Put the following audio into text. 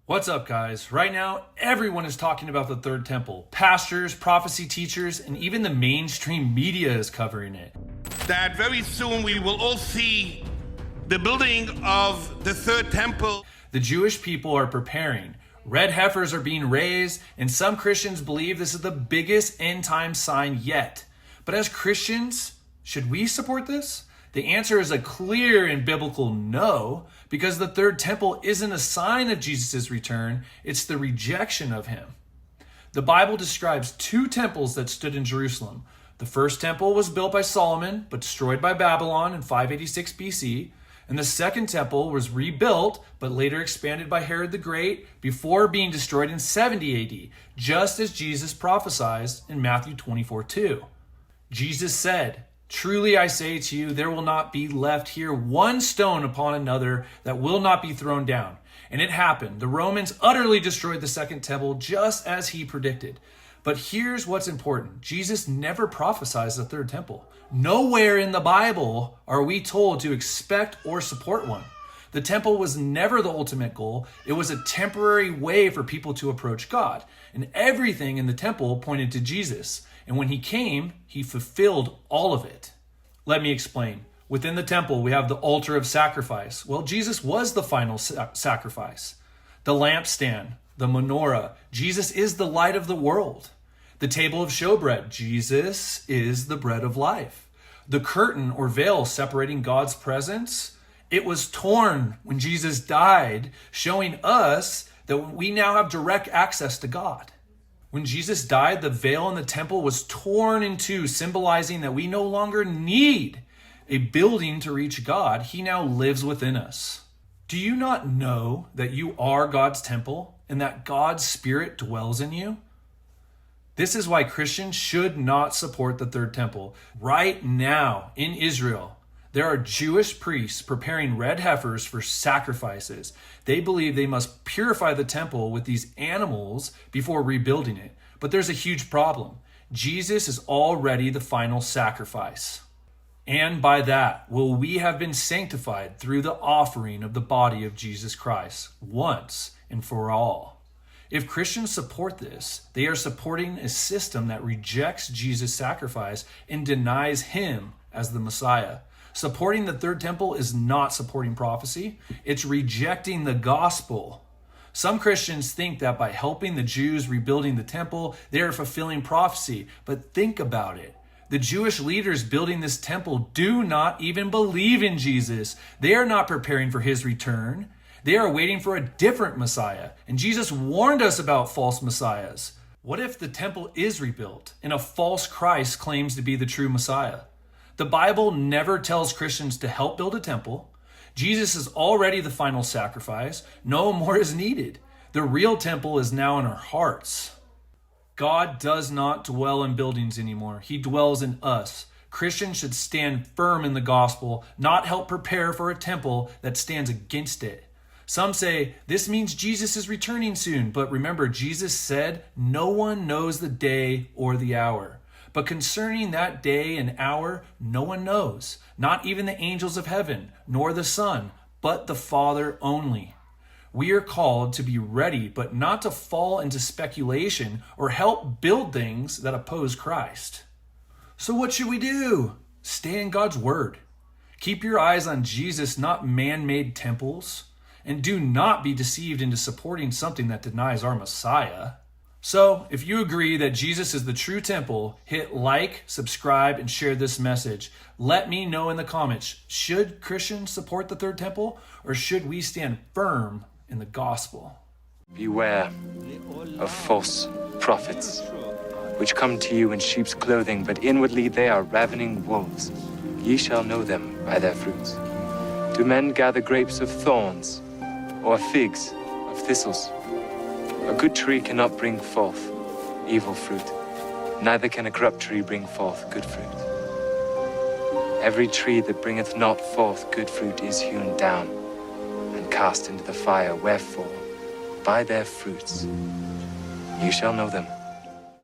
What's up, guys? Right now, everyone is talking about the third temple. Pastors, prophecy teachers, and even the mainstream media is covering it. That very soon we will all see the building of the third temple. The Jewish people are preparing. Red heifers are being raised, and some Christians believe this is the biggest end time sign yet. But as Christians, should we support this? The answer is a clear and biblical no, because the third temple isn't a sign of Jesus' return, it's the rejection of him. The Bible describes two temples that stood in Jerusalem. The first temple was built by Solomon, but destroyed by Babylon in 586 BC. And the second temple was rebuilt, but later expanded by Herod the Great before being destroyed in 70 AD, just as Jesus prophesied in Matthew 24:2. Jesus said, "Truly I say to you, there will not be left here one stone upon another that will not be thrown down." And it happened. The Romans utterly destroyed the second temple just as he predicted. But here's what's important. Jesus never prophesied the third temple. Nowhere in the Bible are we told to expect or support one. The temple was never the ultimate goal. It was a temporary way for people to approach God. And everything in the temple pointed to Jesus. And when he came, he fulfilled all of it. Let me explain. Within the temple, we have the altar of sacrifice. Well, Jesus was the final sacrifice. The lampstand, the menorah. Jesus is the light of the world. The table of showbread. Jesus is the bread of life. The curtain or veil separating God's presence. It was torn when Jesus died, showing us that we now have direct access to God. When Jesus died, the veil in the temple was torn in two, symbolizing that we no longer need a building to reach God. He now lives within us. Do you not know that you are God's temple and that God's Spirit dwells in you? This is why Christians should not support the third temple. Right now in Israel, there are Jewish priests preparing red heifers for sacrifices. They believe they must purify the temple with these animals before rebuilding it. But there's a huge problem. Jesus is already the final sacrifice. And by that, will we have been sanctified through the offering of the body of Jesus Christ once and for all. If Christians support this, they are supporting a system that rejects Jesus' sacrifice and denies him as the Messiah. Supporting the third temple is not supporting prophecy. It's rejecting the gospel. Some Christians think that by helping the Jews rebuilding the temple, they are fulfilling prophecy. But think about it. The Jewish leaders building this temple do not even believe in Jesus. They are not preparing for his return. They are waiting for a different Messiah. And Jesus warned us about false messiahs. What if the temple is rebuilt and a false Christ claims to be the true Messiah? The Bible never tells Christians to help build a temple. Jesus is already the final sacrifice. No more is needed. The real temple is now in our hearts. God does not dwell in buildings anymore. He dwells in us. Christians should stand firm in the gospel, not help prepare for a temple that stands against it. Some say this means Jesus is returning soon, but remember, Jesus said no one knows the day or the hour. But concerning that day and hour, no one knows, not even the angels of heaven, nor the Son, but the Father only. We are called to be ready, but not to fall into speculation or help build things that oppose Christ. So what should we do? Stay in God's word. Keep your eyes on Jesus, not man-made temples. And do not be deceived into supporting something that denies our Messiah. So, if you agree that Jesus is the true temple, hit like, subscribe, and share this message. Let me know in the comments, should Christians support the third temple, or should we stand firm in the gospel? Beware of false prophets, which come to you in sheep's clothing, but inwardly they are ravening wolves. Ye shall know them by their fruits. Do men gather grapes of thorns, or figs of thistles? A good tree cannot bring forth evil fruit, neither can a corrupt tree bring forth good fruit. Every tree that bringeth not forth good fruit is hewn down and cast into the fire. Wherefore, by their fruits you shall know them.